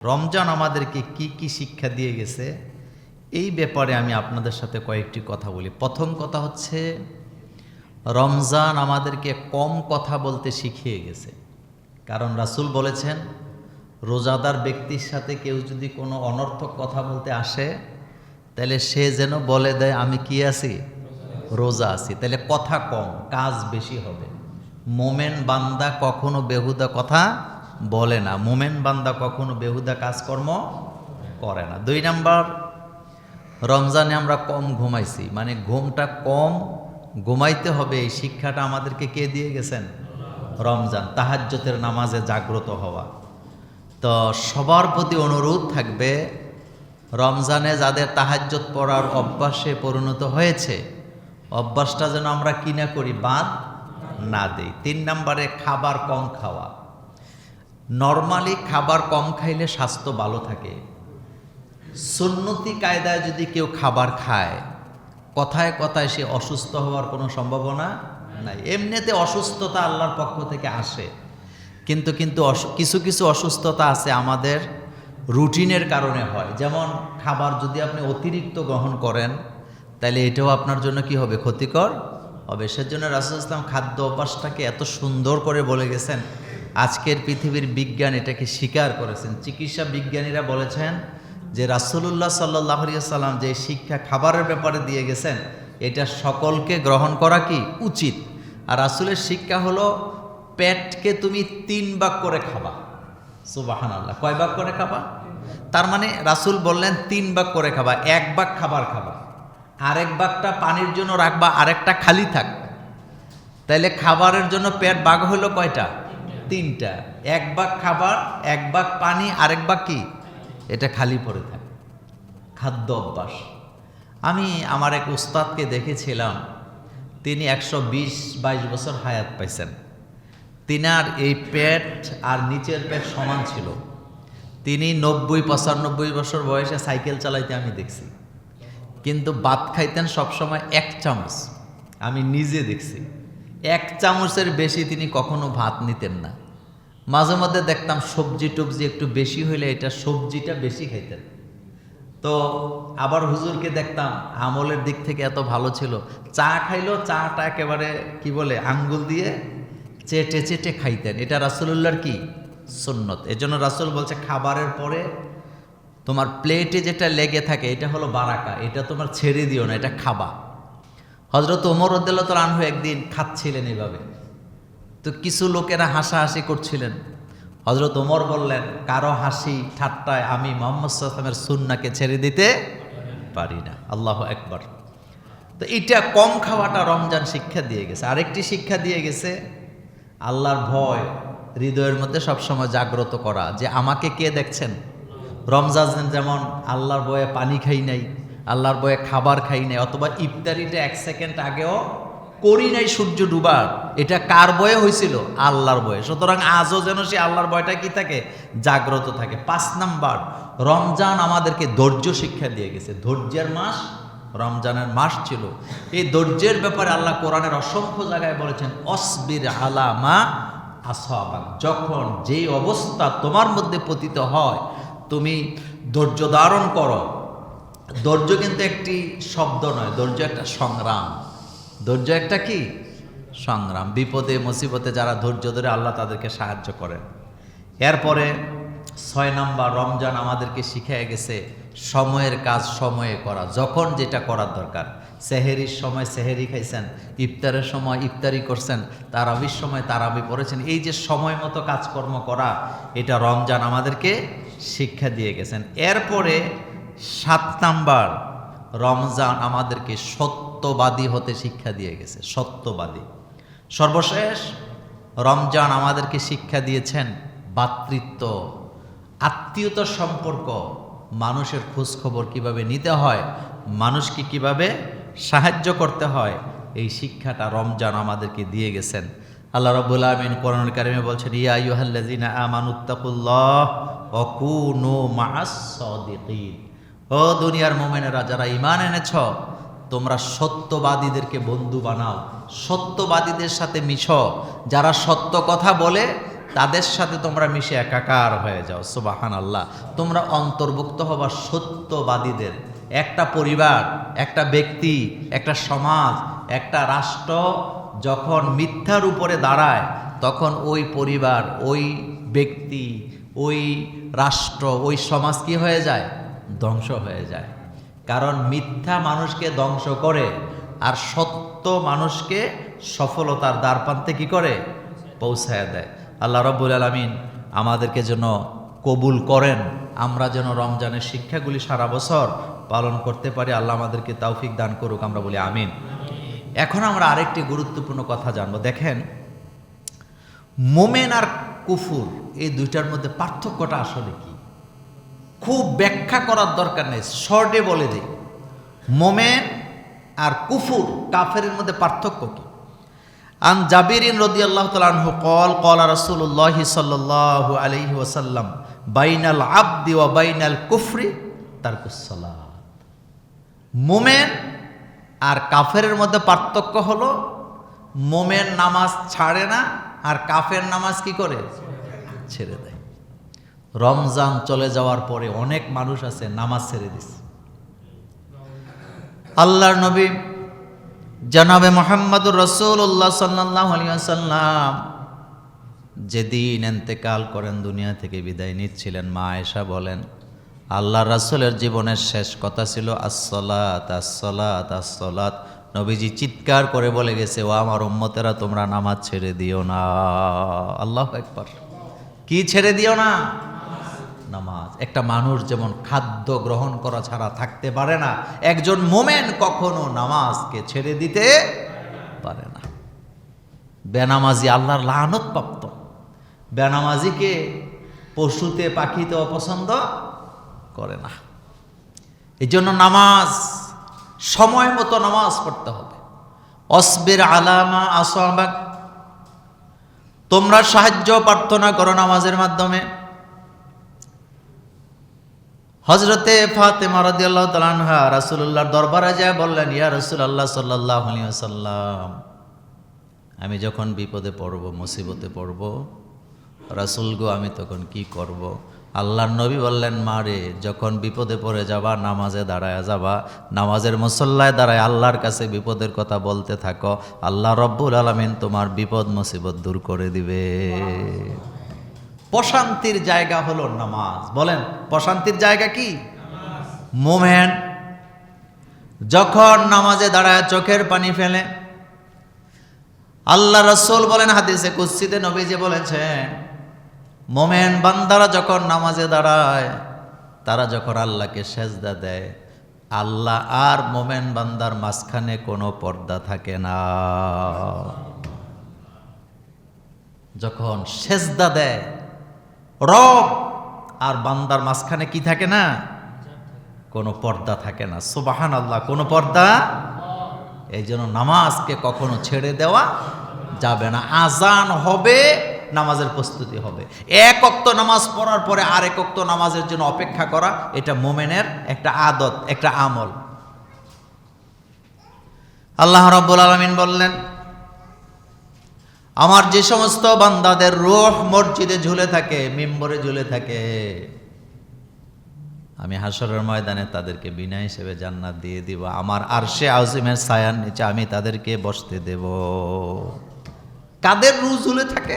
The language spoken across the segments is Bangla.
রমজান আমাদেরকে কি কি শিক্ষা দিয়ে গেছে এই ব্যাপারে আমি আপনাদের সাথে কয়েকটি কথা বলি। প্রথম কথা হচ্ছে, রমজান আমাদেরকে কম কথা বলতে শিখিয়ে গেছে। কারণ রাসূল বলেছেন, রোজাদার ব্যক্তির সাথে কেউ যদি কোনো অনর্থক কথা বলতে আসে, তাহলে সে যেন বলে দেয় আমি কি আছি, রোজা আছি। তাহলে কথা কম, কাজ বেশি হবে। মোমেন বান্দা কখনো বেহুদা কথা বলে না, মোমেন বান্দা কখনো বেহুদা কাজকর্ম করে না। 2 নাম্বার, রমজানে আমরা কম ঘুমাইছি, মানে ঘুমটা কম ঘুমাইতে হবে, এই শিক্ষাটা আমাদেরকে কে দিয়ে গেছেন? রমজান। তাহাজ্জুদের নামাজে জাগ্রত হওয়া। তো সবার প্রতি অনুরোধ থাকবে, রমজানে যাদের তাহাজ্জুদ পড়ার অভ্যাসে পরিণত হয়েছে, অভ্যাসটা যেন আমরা কি না করি, বাদ না দেই। 3 নম্বরে, খাবার কম খাওয়া। নরমালি খাবার কম খাইলে স্বাস্থ্য ভালো থাকে। সুন্নতি কায়দায় যদি কেউ খাবার খায়, কথায় কথায় সে অসুস্থ হওয়ার কোনো সম্ভাবনা নাই। এমনিতে অসুস্থতা আল্লাহর পক্ষ থেকে আসে, কিন্তু কিছু কিছু অসুস্থতা আছে আমাদের রুটিনের কারণে হয়। যেমন খাবার যদি আপনি অতিরিক্ত গ্রহণ করেন, তাহলে এটাও আপনার জন্য কি হবে, ক্ষতিকর হবে। সেজন্য রাসূল ইসলাম খাদ্য অভ্যাসটাকে এত সুন্দর করে বলে গেছেন। আজকের পৃথিবীর বিজ্ঞান এটাকে স্বীকার করেছেন। চিকিৎসা বিজ্ঞানীরা বলেছেন যে রাসূলুল্লাহ সাল্লাল্লাহু আলাইহি ওয়াসাল্লাম যে শিক্ষা খাবারের ব্যাপারে দিয়ে গেছেন, এটা সকলকে গ্রহণ করা কি উচিত। আর রাসূলের শিক্ষা হলো, পেটকে তুমি 3 ভাগ করে খাবা। সুবহানাল্লাহ। কয় ভাগ করে খাবা? তার মানে রাসূল বললেন 3 ভাগ করে খাবা। 1 ভাগ খাবার খাবা, আরেক ভাগটা পানির জন্য রাখবা, আরেকটা খালি থাক। তাইলে খাবারের জন্য পেট ভাগ হলো কয়টা? 3টা। 1 ভাগ খাবার, 1 ভাগ পানি, আরেক ভাগ কি, এটা খালি পড়ে থাকে। খাদ্য অভ্যাস। আমি আমার এক উস্তাদকে দেখেছিলাম, তিনি 120-22 বছর হায়াত পাইছেন। তিনার এই পেট আর নিচের পেট সমান ছিল। তিনি 90-95 বছর বয়সে সাইকেল চালাইতে আমি দেখছি, কিন্তু ভাত খাইতেন সবসময় 1 চামচ। আমি নিজে দেখছি 1 চামচের বেশি তিনি কখনো ভাত নিতেন না। মাঝে মধ্যে দেখতাম সবজি টবজি একটু বেশি হইলে এটা সবজিটা বেশি খাইতেন। তো আবার হুজুরকে দেখতাম আমলের দিক থেকে এত ভালো ছিল, চা খাইলো, চাটা একেবারে কি বলে আঙ্গুল দিয়ে চেটে চেটে খাইতেন। এটা রাসূলুল্লাহর কি সুন্নত। এজন্য রাসূল বলছে, খাবারের পরে তোমার প্লেটে যেটা লেগে থাকে এটা হলো বারাকা, এটা তোমার ছেড়ে দিও না, এটা খাবা। হযরত ওমর রাদিয়াল্লাহু তাআলা আনহু একদিন খাচ্ছিলেন এভাবে, তো কিছু লোকেরা হাসাহাসি করছিলেন। হযরত ওমর বললেন, কারো হাসি ঠাট্টায় আমি মুহাম্মদ সাল্লাল্লাহু আলাইহি ওয়াসাল্লামের সুন্নাহকে ছেড়ে দিতে পারি না। আল্লাহু আকবার। তো এটা কম খাওয়াটা রমজান শিক্ষা দিয়ে গেছে। আরেকটি শিক্ষা দিয়ে গেছে, আল্লাহর ভয় হৃদয়ের মধ্যে সবসময় জাগ্রত করা, যে আমাকে কে দেখছেন। রমজান যেমন আল্লাহর ভয়ে পানি খাই নাই, আল্লাহর ভয়ে খাবার খাই নাই, অথবা ইফতারিটা 1 সেকেন্ড আগেও করি নাই সূর্য ডুবার, এটা কার ভয়ে হয়েছিল? আল্লাহর ভয়ে। সুতরাং আজও যেন সে আল্লাহর ভয়টা কি থাকে, জাগ্রত থাকে। 5 নাম্বার, রমজান আমাদেরকে ধৈর্য শিক্ষা দিয়ে গেছে। ধৈর্যের মাস রমজানের মাস ছিল। এই ধৈর্যের ব্যাপারে আল্লাহ কোরআনের অসংখ্য জায়গায় বলেছেন, অসবির আলা মা আসাবাক। যখন যেই অবস্থা তোমার মধ্যে পতিত হয়, তুমি ধৈর্য ধারণ করো। ধৈর্য কিন্তু একটি শব্দ নয়, ধৈর্য একটা সংগ্রাম। ধৈর্য একটা কি সংগ্রাম। বিপদে মুসিবতে যারা ধৈর্য ধরে, আল্লাহ তাদেরকে সাহায্য করেন। এরপরে 6 নাম্বার, রমজান আমাদেরকে শিখিয়ে গেছে সময়ের কাজ সময়ে করা। যখন যেটা করার দরকার, সেহেরির সময় সেহেরি খাইছেন, ইফতারের সময় ইফতারি করছেন, তারাবির সময় তারাবি পড়েছেন। এই যে সময় মতো কাজকর্ম করা, এটা রমজান আমাদেরকে শিক্ষা দিয়ে গেছেন। এরপরে 7 নাম্বার, রমজান আমাদেরকে সত্যবাদী হতে শিক্ষা দিয়ে গেছে। সত্যবাদী। সর্বশেষ, রমজান আমাদেরকে শিক্ষা দিয়েছেন ভ্রাতৃত্ব, আত্মীয়তার সম্পর্ক, মানুষের খোঁজ খবর কিভাবে নিতে হয়, মানুষকে কিভাবে সাহায্য করতে হয়, এই শিক্ষাটা রমজান আমাদেরকে দিয়ে গেছেন। আল্লাহ রাব্বুল আলামিন কোরআনুল কারীমে বলছেন, ইয়া আইয়ুহাল্লাযীনা আমানুত্তাকুল্লাহ ওয়া কুনু মাআস সাদিকিন। ও দুনিয়ার মুমিনেরা, যারা ঈমান এনেছ, তোমরা সত্যবাদীদেরকে বন্ধু বানাও, সত্যবাদীদের সাথে মিশো। যারা সত্য কথা বলে তাদের সাথে তোমরা মিশে একাকার হয়ে যাও। সুবহানাল্লাহ। তোমরা অন্তর্ভুক্ত হবা সত্যবাদীদের। একটা পরিবার, একটা ব্যক্তি, একটা সমাজ, একটা রাষ্ট্র যখন মিথ্যার উপরে দাঁড়ায়, তখন ওই পরিবার, ওই ব্যক্তি, ওই রাষ্ট্র, ওই সমাজ কি হয়ে যায়? ধ্বংস হয়ে যায়। কারণ মিথ্যা মানুষকে ধ্বংস করে, আর সত্য মানুষকে সফলতার দ্বারপ্রান্তে কি করে? পৌঁছায় দেয়। আল্লাহ রাব্বুল আলামিন আমাদেরকে যেন কবুল করেন, আমরা যেন রমজানের শিক্ষাগুলি সারা বছর পালন করতে পারি। আল্লাহ আমাদেরকে তৌফিক দান করুক, আমরা বলি আমিন। এখন আমরা আরেকটি গুরুত্বপূর্ণ কথা জানবো। দেখেন, মোমেন আর কুফুর এই দুইটার মধ্যে পার্থক্যটা আসলে কি? খুব ব্যাখ্যা করার দরকার নেই, শর্টে বলে দিই। মোমেন আর কুফুর, কাফেরের মধ্যে পার্থক্য কি? আন জাবিরিন রাদিয়াল্লাহু তাআলা আনহু قال قال رسول الله صلى الله عليه وسلم بين العبد وبين الكفر ترك الصلاة। মোমেন আর কাফেরের মধ্যে পার্থক্য হলো, মোমেন নামাজ ছাড়ে না, আর কাফের নামাজ কি করে? ছেড়ে দেয়। রমজান চলে যাওয়ার পরে অনেক মানুষ আছে নামাজ ছেড়ে দিছে। আল্লাহর নবী জনাবে মুহাম্মদুর রাসূলুল্লাহ সাল্লাল্লাহু আলাইহি ওয়াসাল্লাম যেদিন ইন্তেকাল করেন, দুনিয়া থেকে বিদায় নিচ্ছিলেন, মা আয়েশা বলেন, আল্লাহ রাসূলের জীবনের শেষ কথা ছিল আসসালাত আসসালাত আসসালাত। নবীজি চিৎকার করে বলে গেছে, ও আমার উম্মতেরা, তোমরা নামাজ ছেড়ে দিও না। আল্লাহু আকবার। কি ছেড়ে দিও না? নামাজ। একটা মানুষ যেমন খাদ্য গ্রহণ করা ছাড়া থাকতে পারে না, একজন মোমেন কখনো নামাজকে ছেড়ে দিতে পারে না। বেনামাজি আল্লাহর লানত প্রাপ্ত। বেনামাজিকে পশুতে পাখিতে অপছন্দ করে না। এই জন্য নামাজ, সময় মতো নামাজ পড়তে হবে। অসবির আলামা আসাবাক, তোমরা সাহায্য প্রার্থনা করো নামাজের মাধ্যমে। হযরতে ফাতেমা রাদিয়াল্লাহু তাআলা আনহা রাসূলুল্লাহর দরবারে যায় বললেন, ইয়া রাসূলুল্লাহ সাল্লাল্লাহু আলাইহি ওয়াসাল্লাম, আমি যখন বিপদে পড়ব, মুসিবতে পড়ব, রাসূল গো, আমি তখন কি করব? আল্লাহর নবী বললেন, মারে, যখন বিপদে পড়ে যাবা নামাজে দাঁড়ায় যাবা, নামাজের মুসল্লায় দাঁড়ায় আল্লাহর কাছে বিপদের কথা বলতে থাকো, আল্লাহ রব্বুল আলামিন তোমার বিপদ মুসিবত দূর করে দিবে। প্রশান্তির জায়গা হলো নামাজ। বলেন, প্রশান্তির জায়গা কি? মোমেন যখন নামাজে দাঁড়ায় চোখের পানি ফেলে, আল্লাহ রাসূল বলেন হাদিসে কুদসিতে, নবীজি বলেছেন, মোমেন বান্দারা যখন নামাজে দাঁড়ায়, তারা যখন আল্লাহকে সেজদা দেয়, আল্লাহ আর মোমেন বান্দার মাঝখানে কোনো পর্দা থাকে না। যখন সেজদা দেয়, রব আর বান্দার মাঝখানে কি থাকে না? কোনো পর্দা থাকে না। সুবহানাল্লাহ, কোনো পর্দা। এই জন্য নামাজকে কখনো ছেড়ে দেওয়া যাবে না। আজান হবে, নামাজের প্রস্তুতি হবে। এক ওয়াক্ত নামাজ পড়ার পরে আরেক ওয়াক্ত নামাজের জন্য অপেক্ষা করা, এটা মোমেনের একটা আদত, একটা আমল। আল্লাহ রাব্বুল আলামিন বললেন, আমার যে সমস্ত বান্দাদের রূহ মসজিদে ঝুলে থাকে, মিম্বরে ঝুলে থাকে, আমি হাসরের ময়দানে তাদেরকে বিনা হিসেবে জান্নাত দিয়ে দিব। আমার আরশে আজিমের ছায়ার নিচে আমি তাদেরকে বসতে দেব। কাদের রূহ ঝুলে থাকে?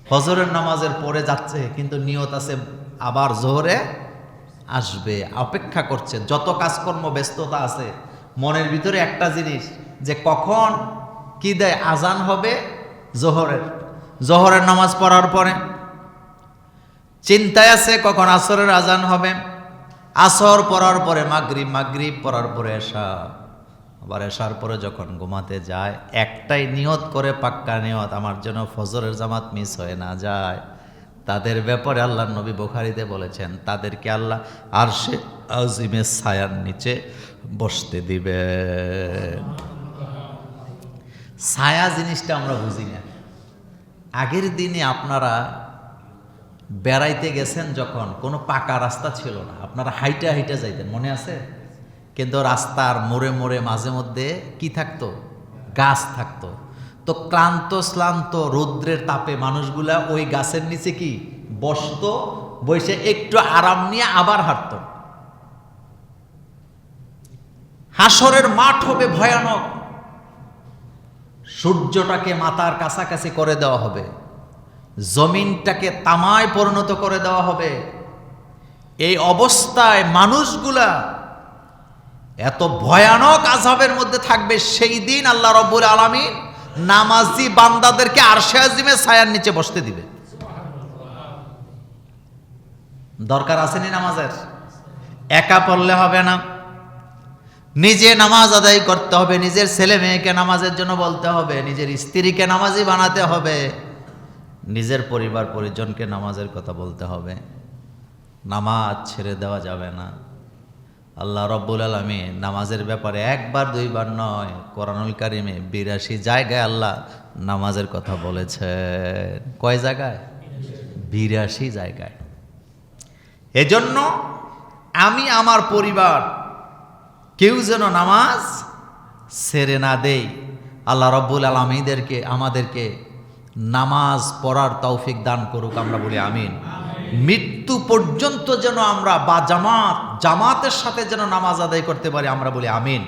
ফজরের নামাজের পরে যাচ্ছে, কিন্তু নিয়ত আছে আবার জোহরে আসবে, অপেক্ষা করছে। যত কাজকর্ম ব্যস্ততা আছে, মনের ভিতরে একটা জিনিস, যে কখন কি দেয়, আজান হবে জোহরের নামাজ পড়ার পরে। চিন্তায় আছে কখন আসরের আজান হবে, আসর পড়ার পরে মাগরিব, মাগরিব পড়ার পরে এশা, আবার এশার পরে যখন ঘুমাতে যায়, একটাই নিয়ত করে, পাক্কা নিয়ত, আমার জন্য ফজরের জামাত মিস হয়ে না যায়। তাদের ব্যাপারে আল্লাহর নবী বুখারীতে বলেছেন, তাদেরকে আল্লাহ আরশে আজিমের ছায়ার নিচে বসতে দিবেন। ছায়া জিনিসটা আমরা বুঝি না। আগের দিনে আপনারা বেড়াইতে গেছেন, যখন কোনো পাকা রাস্তা ছিল না, আপনারা হাইটা হাইটা যাইতেন, মনে আছে? কিন্তু রাস্তার মোড়ে মোড়ে মাঝে মধ্যে কি থাকতো? গাছ থাকতো। তো ক্লান্ত শ্লান্ত রৌদ্রের তাপে মানুষগুলা ওই গাছের নিচে কি বসতো, বসে একটু আরাম নিয়ে আবার হাঁটত। হাসরের মাঠ হবে ভয়ানক, সূর্যটাকে মাথার কাছাকাছি করে দেওয়া হবে, জমিনটাকে তামায় পরিণত করে দেওয়া হবে। এই অবস্থায় মানুষগুলা এত ভয়ানক আযাবের মধ্যে থাকবে, সেই দিন আল্লাহ রাব্বুল আলামিন নামাজি বান্দাদেরকে আরশে আজিমের ছায়ার নিচে বসতে দিবে। দরকার আসেনি নামাজের? একা পড়লে হবে না, নিজে নামাজ আদায় করতে হবে, নিজের ছেলে মেয়েকে নামাজের জন্য বলতে হবে, নিজের স্ত্রীকে নামাজি বানাতে হবে, নিজের পরিবার পরিজনকে নামাজের কথা বলতে হবে। নামাজ ছেড়ে দেওয়া যাবে না। আল্লাহ রাব্বুল আলামিন নামাজের ব্যাপারে একবার দুইবার নয়, কোরআনুল কারিমে ৮২ জায়গায় আল্লাহ নামাজের কথা বলেছেন। কয় জায়গায়? ৮২ জায়গায়। এজন্য আমি আমার পরিবার কেউ যেন নামাজ ছেড়ে না দেই। আল্লাহ রাব্বুল আলামিনদেরকে আমাদেরকে নামাজ পড়ার তৌফিক দান করুক, আমরা বলি আমিন। মৃত্যু পর্যন্ত যেন আমরা বা জামাতের সাথে যেন নামাজ আদায় করতে পারি, আমরা বলি আমিন।